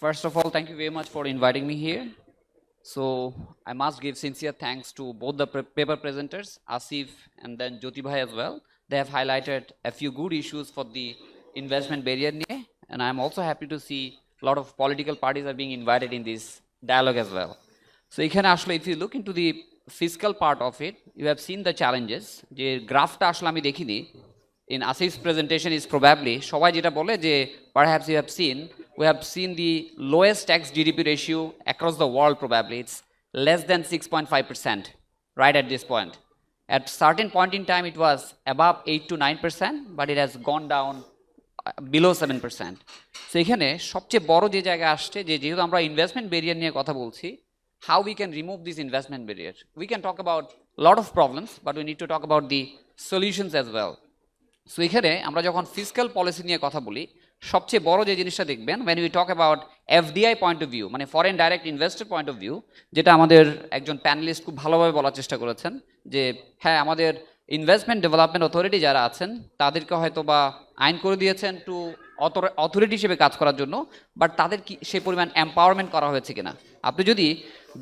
First of all, thank you very much for inviting me here. So I must give sincere thanks to both the paper presenters, Asif and then Jyoti Bhai as well. They have highlighted a few good issues for the investment barrier niye, and I'm also happy to see a lot of political parties are being invited in this dialogue as well. So এখানে আসলে if you look into the fiscal part of it, you have seen the challenges. যে গ্রাফটা আসলে আমি দেখিনি in Asif's presentation is probably সবাই যেটা বলে যে perhaps you have seen we have seen the lowest tax GDP ratio across the world. Probably it's less than 6.5% right at this point. At certain point in time it was above 8 to 9%, but it has gone down below 7%. So এখানে সবচেয়ে বড় যে জায়গা আসছে যে যেহেতু আমরা investment barrier নিয়ে কথা বলছি, how we can remove this investment barrier. We can talk about a lot of problems, but we need to talk about the solutions as well. So এখানে আমরা যখন ফিসক্যাল পলিসি নিয়ে কথা বলি, সবচেয়ে বড় যে জিনিসটা দেখবেন when we talk about FDI point of view, মানে foreign direct investor point of view, যেটা আমাদের একজন প্যানেলিস্ট খুব ভালোভাবে বলার চেষ্টা করেছেন যে হ্যাঁ আমাদের ইনভেস্টমেন্ট ডেভেলপমেন্ট অথরিটি যারা আছেন তাদেরকে হয়তো বা আইন করে দিয়েছেন টু অথরিটি হিসেবে কাজ করার জন্য, বাট তাদের কি সেই পরিমাণ এম্পাওয়ারমেন্ট করা হয়েছে কিনা। আপনি যদি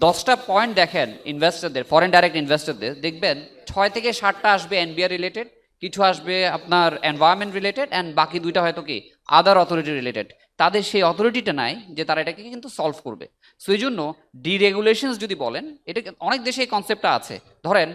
10টা পয়েন্ট দেখেন ইনভেস্টরদের, ফরেন ডাইরেক্ট ইনভেস্টরদের, দেখবেন 6 থেকে 7টা আসবে এনবিআর রিলেটেড, কিছু আসবে আপনার এনভায়রনমেন্ট রিলেটেড, অ্যান্ড বাকি 2টা হয়তো কি আদার অথরিটি রিলেটেড। তাদের সেই অথরিটিটা নাই যে তারা এটাকে কিন্তু সলভ করবে। সো এই জন্য ডিরেগুলেশনস যদি বলেন, এটা অনেক দেশে এই কনসেপ্টটা আছে। ধরেন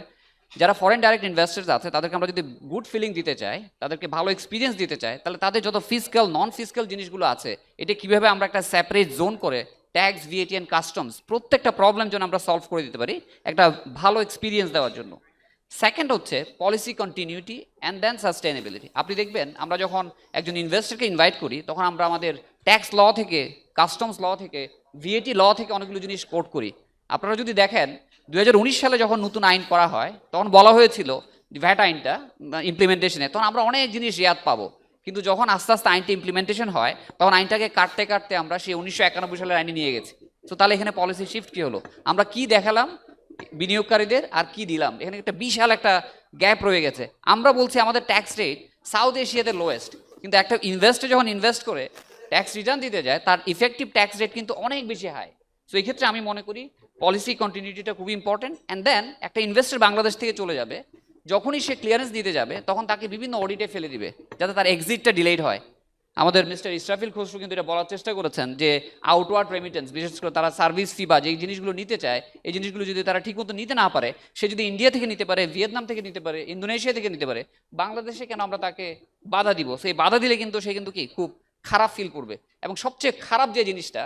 যারা ফরেন ডাইরেক্ট ইনভেস্টার্স আছে তাদেরকে আমরা যদি গুড ফিলিং দিতে চাই, তাদেরকে ভালো এক্সপিরিয়েন্স দিতে চাই, তাহলে তাদের যত ফিসক্যাল নন ফিসক্যাল জিনিসগুলো আছে এটা কিভাবে আমরা একটা সেপারেট জোন করে ট্যাক্স, ভিএটি অ্যান্ড কাস্টমস প্রত্যেকটা প্রবলেম যেন আমরা সলভ করে দিতে পারি একটা ভালো এক্সপিরিয়েন্স দেওয়ার জন্য। সেকেন্ড হচ্ছে policy continuity and then sustainability. আপনি দেখবেন আমরা যখন একজন ইনভেস্টরকে ইনভাইট করি তখন আমরা আমাদের ট্যাক্স ল থেকে, কাস্টমস ল থেকে, ভিএটি ল থেকে অনেকগুলো জিনিস কোট করি। আপনারা যদি দেখেন 2019 সালে যখন নতুন আইন করা হয় তখন বলা হয়েছিল ভ্যাট আইনটা ইমপ্লিমেন্টেশনে, তখন আমরা অনেক জিনিস রেয়াত পাবো, কিন্তু যখন আস্তে আস্তে আইনটা ইমপ্লিমেন্টেশন হয় তখন আইনটাকে কাটতে কাটতে আমরা সেই 1991 সালের আইনে নিয়ে গেছি। তো তাহলে এখানে পলিসি শিফট কী হলো, আমরা কি দেখালাম বিনিয়োগকারীদের আর কি দিলাম, এখানে একটা বিশাল একটা গ্যাপ রয়ে গেছে। আমরা বলছি আমাদের ট্যাক্স রেট সাউথ এশিয়াতে লোয়েস্ট, কিন্তু একটা ইনভেস্টর যখন ইনভেস্ট করে ট্যাক্স রিটার্ন দিতে যায় তার ইফেক্টিভ ট্যাক্স রেট কিন্তু অনেক বেশি হাই। সো এই ক্ষেত্রে আমি মনে করি পলিসি কন্টিনিউটিটা খুবই ইম্পর্টেন্ট। অ্যান্ড দেন একটা ইনভেস্টর বাংলাদেশ থেকে চলে যাবে, যখনই সে ক্লিয়ারেন্স দিতে যাবে তখন তাকে বিভিন্ন অডিটে ফেলে দিবে যাতে তার এক্সিটটা ডিলেড হয়। আমাদের মিস্টার ইসরাফিল খসরু কিন্তু এটা বলার চেষ্টা করেছেন যে আউটওয়ার্ড রেমিটেন্স, বিশেষ করে তারা সার্ভিস ফি বা যে জিনিসগুলো নিতে চায় এই জিনিসগুলো যদি তারা ঠিকমতো নিতে না পারে, সে যদি ইন্ডিয়া থেকে নিতে পারে, ভিয়েতনাম থেকে নিতে পারে, ইন্দোনেশিয়া থেকে নিতে পারে, বাংলাদেশে কেন আমরা তাকে বাধা দিব? সেই বাধা দিলে কিন্তু সে কিন্তু কি খুব খারাপ ফিল করবে। এবং সবচেয়ে খারাপ যে জিনিসটা,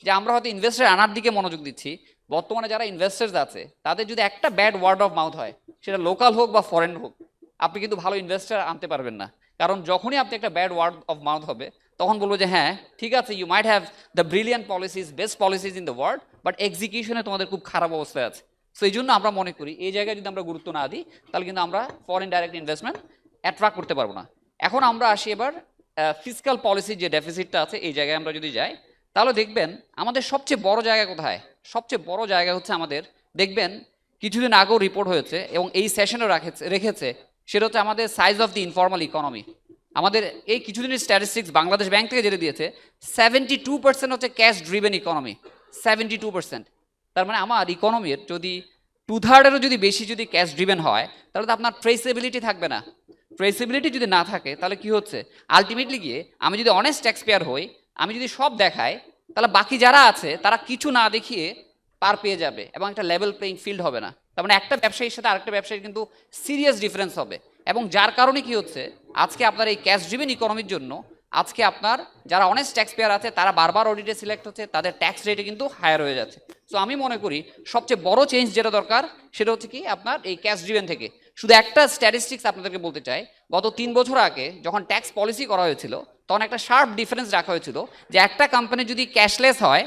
যে আমরা হয়তো ইনভেস্টার আনার দিকে মনোযোগ দিচ্ছি, বর্তমানে যারা ইনভেস্টার্স আছে তাদের যদি একটা ব্যাড ওয়ার্ড অফ মাউথ হয়, সেটা লোকাল হোক বা ফরেন হোক, আপনি কিন্তু ভালো ইনভেস্টার আনতে পারবেন না। কারণ যখনই আপনি একটা ব্যাড ওয়ার্ড অফ মাউথ হবে তখন বলবো যে হ্যাঁ ঠিক আছে, you might have the brilliant policies, best policies in the world, but এক্সিকিউশনে তোমাদের খুব খারাপ অবস্থায় আছে। সো এই জন্য আমরা মনে করি এই জায়গায় যদি আমরা গুরুত্ব না দিই তাহলে কিন্তু আমরা ফরেন ডাইরেক্ট ইনভেস্টমেন্ট অ্যাট্রাক্ট করতে পারবো না। এখন আমরা আসি এবার ফিসক্যাল পলিসির যে ডেফিসিটটা আছে এই জায়গায় আমরা যদি যাই তাহলে দেখবেন আমাদের সবচেয়ে বড় জায়গা কোথায়। সবচেয়ে বড় জায়গা হচ্ছে আমাদের, দেখবেন কিছুদিন আগেও রিপোর্ট হয়েছে এবং এই সেশনেও রেখেছে, সেটা হচ্ছে আমাদের size of the informal economy. আমাদের এই কিছুদিনের স্ট্যাটিস্টিক্স বাংলাদেশ ব্যাংক থেকে যেটা দিয়েছে 72% হচ্ছে ক্যাশ ড্রিভেন ইকোনমি, 72%। তার মানে আমার ইকোনমির যদি 2/3 যদি বেশি যদি ক্যাশ ড্রিভেন হয় তাহলে তো আপনার ট্রেসেবিলিটি থাকবে না। ট্রেসেবিলিটি যদি না থাকে তাহলে কি হচ্ছে, আলটিমেটলি গিয়ে আমি যদি অনেস্ট ট্যাক্স পেয়ার হই, আমি যদি সব দেখাই, তাহলে বাকি যারা আছে তারা কিছু না দেখিয়ে পার পেয়ে যাবে এবং একটা লেভেল প্লেইং ফিল্ড হবে না। তার মানে একটা ব্যবসায়ীর সাথে আরেকটা ব্যবসায়ীর কিন্তু সিরিয়াস ডিফারেন্স হবে। এবং যার কারণে কি হচ্ছে, আজকে আপনার এই ক্যাশ ড্রিভেন ইকোনমির জন্য আজকে আপনার যারা অনেস্ট ট্যাক্স পেয়ার আছে তারা বারবার অডিটে সিলেক্ট হচ্ছে, তাদের ট্যাক্স রেটে কিন্তু হায়ার হয়ে যাচ্ছে। সো আমি মনে করি সবচেয়ে বড় চেঞ্জ যেটা দরকার সেটা হচ্ছে কি আপনার এই ক্যাশ ড্রিভেন থেকে। শুধু একটা স্ট্যাটিস্টিক্স আপনাদেরকে বলতে চাই, গত 3 বছর আগে যখন ট্যাক্স পলিসি করা হয়েছিল তখন একটা শার্প ডিফারেন্স রাখা হয়েছিল যে একটা কোম্পানি যদি ক্যাশলেস হয়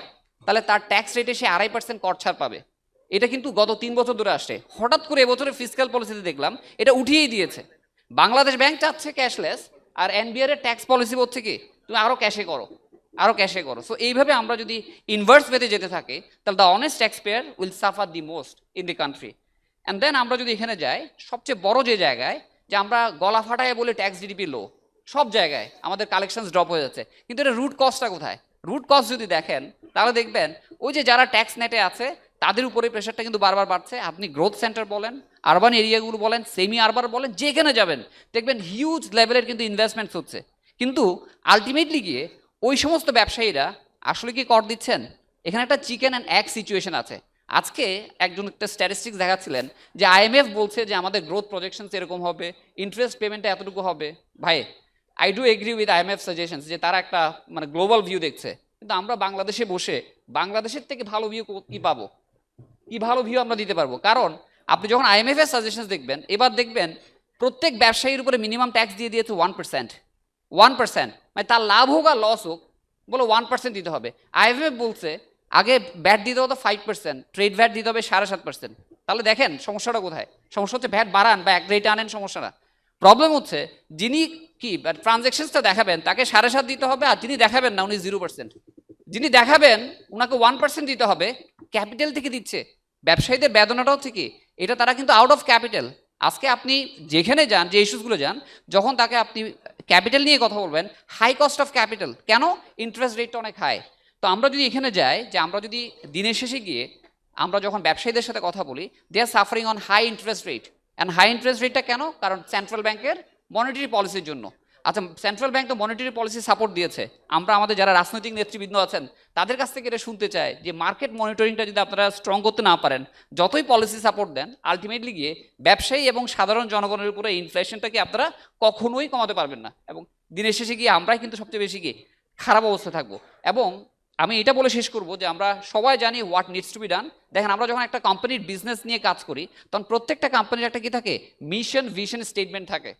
তাহলে তার ট্যাক্স রেটে সে 2.5% কর ছাড় পাবে। এটা কিন্তু গত 3 বছর ধরে আসছে, হঠাৎ করে এবছরের ফিসক্যাল পলিসিতে দেখলাম এটা উঠিয়েই দিয়েছে। বাংলাদেশ ব্যাংক চাচ্ছে ক্যাশলেস, আর এনবিআর এর ট্যাক্স পলিসি হচ্ছে কি তুমি আরো ক্যাশে করো, আরো ক্যাশে করো। সো এইভাবে আমরা যদি ইনভার্স ওয়েতে যেতে থাকি তাহলে the honest tax payer will suffer the most in the country. And then আমরা যদি এখানে যাই, সবচেয়ে বড় যে জায়গায় যে আমরা গলা ফাটায় বলে ট্যাক্স জিডিপি লো, সব জায়গায় আমাদের কালেকশনস ড্রপ হয়ে যাচ্ছে, কিন্তু এটা রুট কজটা কোথায়? রুট কজ যদি দেখেন তাহলে দেখবেন ওই যে যারা ট্যাক্স নেটে আছে তাদের উপরে প্রেশারটা কিন্তু বারবার বাড়ছে। আপনি গ্রোথ সেন্টার বলেন, আরবান এরিয়াগুলো বলেন, সেমি আরবান বলেন, যেখানে যাবেন দেখবেন হিউজ লেভেলের কিন্তু ইনভেস্টমেন্টস হচ্ছে, কিন্তু আলটিমেটলি গিয়ে ওই সমস্ত ব্যবসায়ীরা আসলে কি কর দিচ্ছেন? এখানে একটা চিকেন অ্যান্ড এগ সিচুয়েশন আছে। আজকে একজন একটা স্ট্যাটিস্টিক্স দেখাচ্ছিলেন যে আইএমএফ বলছে যে আমাদের গ্রোথ প্রজেকশনস এরকম হবে, ইন্টারেস্ট পেমেন্টটা এতটুকু হবে। ভাই, I do agree with IMF suggestions যে তারা একটা মানে গ্লোবাল ভিউ দেখছে, কিন্তু আমরা বাংলাদেশে বসে বাংলাদেশের থেকে ভালো ভিউ কি পাবো? কি ভালো ভিউ আমরা দিতে পারবো? কারণ আপনি যখন আইএমএফ এর সাজেশনস দেখবেন, এবার দেখবেন প্রত্যেক ব্যবসায়ীর উপরে মিনিমাম ট্যাক্স দিয়ে দিয়েছে 1%। 1%, মানে তার লাভ হোক আর লস হোক, বলো 1% দিতে হবে। আইএমএফ বলছে আগে ভ্যাট দিতে হতো 5%, ট্রেড ভ্যাট দিতে হবে 7.5%। তাহলে দেখেন সমস্যাটা কোথায়? সমস্যা হচ্ছে ভ্যাট বাড়ান বা এক রেটে আনেন, সমস্যা না। প্রবলেম হচ্ছে যিনি কি ট্রানজ্যাকশনসটা দেখাবেন তাকে 7.5 দিতে হবে, আর যিনি দেখাবেন না উনি 0%। যিনি দেখাবেন উনাকে 1% দিতে হবে, ক্যাপিটাল থেকে দিচ্ছে। ব্যবসায়ীদের বেদনাটা হচ্ছে কি, এটা তারা কিন্তু আউট অফ ক্যাপিটাল। আজকে আপনি যেখানে যান, যে ইস্যুসগুলো যান, যখন তাকে আপনি ক্যাপিটাল নিয়ে কথা বলবেন, হাই কস্ট অফ ক্যাপিটাল কেন? ইন্টারেস্ট রেটটা অনেক হাই। তো আমরা যদি এখানে যাই যে আমরা যদি দিনের শেষে গিয়ে আমরা যখন ব্যবসায়ীদের সাথে কথা বলি, they are suffering on high interest rate. And high interest রেটটা কেন? কারণ সেন্ট্রাল ব্যাংকের মনিটারি পলিসির জন্য। আচ্ছা, সেন্ট্রাল ব্যাংক তো মনিটারি পলিসি সাপোর্ট দিয়েছে, আমরা আমাদের যারা রাজনৈতিক নেতৃবৃন্দ আছেন তাদের কাছ থেকে এটা শুনতে চাই যে মার্কেট মনিটরিংটা যদি আপনারা স্ট্রং করতে না পারেন, যতই পলিসি সাপোর্ট দেন, আলটিমেটলি গিয়ে ব্যবসায়ী এবং সাধারণ জনগণের উপরে ইনফ্লেশনটাকে আপনারা কখনোই কমাতে পারবেন না, এবং দিনের শেষে গিয়ে আমরাই কিন্তু সবচেয়ে বেশি গিয়ে খারাপ অবস্থায় থাকবো। এবং আমি এটা বলে শেষ করব যে আমরা সবাই জানি what needs to be done. দেখেন, আমরা যখন একটা কোম্পানির বিজনেস নিয়ে কাজ করি তখন প্রত্যেকটা কোম্পানির একটা কি থাকে? মিশন, ভিশন, স্টেটমেন্ট থাকে।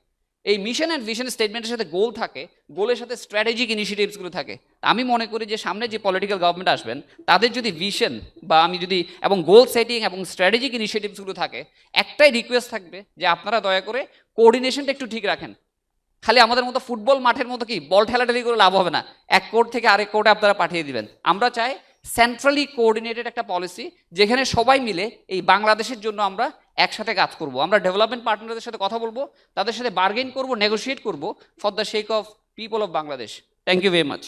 এই মিশন অ্যান্ড ভিশন স্টেটমেন্টের সাথে গোল থাকে, গোলের সাথে স্ট্র্যাটেজিক ইনিশিয়েটিভসগুলো থাকে। আমি মনে করি যে সামনে যে পলিটিক্যাল গভর্নমেন্ট আসবেন তাদের যদি ভিশন বা আমি যদি এবং গোল সেটিং এবং স্ট্র্যাটেজিক ইনিশিয়েটিভসগুলো থাকে, একটাই রিকোয়েস্ট থাকবে যে আপনারা দয়া করে কোঅর্ডিনেশনটা একটু ঠিক রাখেন। খালি আমাদের মতো ফুটবল মাঠের মতো কি বল ঠেলাঠেলি করে লাভ হবে না, এক কোর্ট থেকে আরেক কোর্টে আপনারা পাঠিয়ে দিবেন। আমরা চাই সেন্ট্রালি কোঅর্ডিনেটেড একটা পলিসি, যেখানে সবাই মিলে এই বাংলাদেশের জন্য আমরা একসাথে কাজ করব। আমরা ডেভেলপমেন্ট পার্টনারদের সাথে কথা বলবো, তাদের সাথে বার্গেন করব, নেগোশিয়েট করব for the sake of people of Bangladesh. Thank you very much.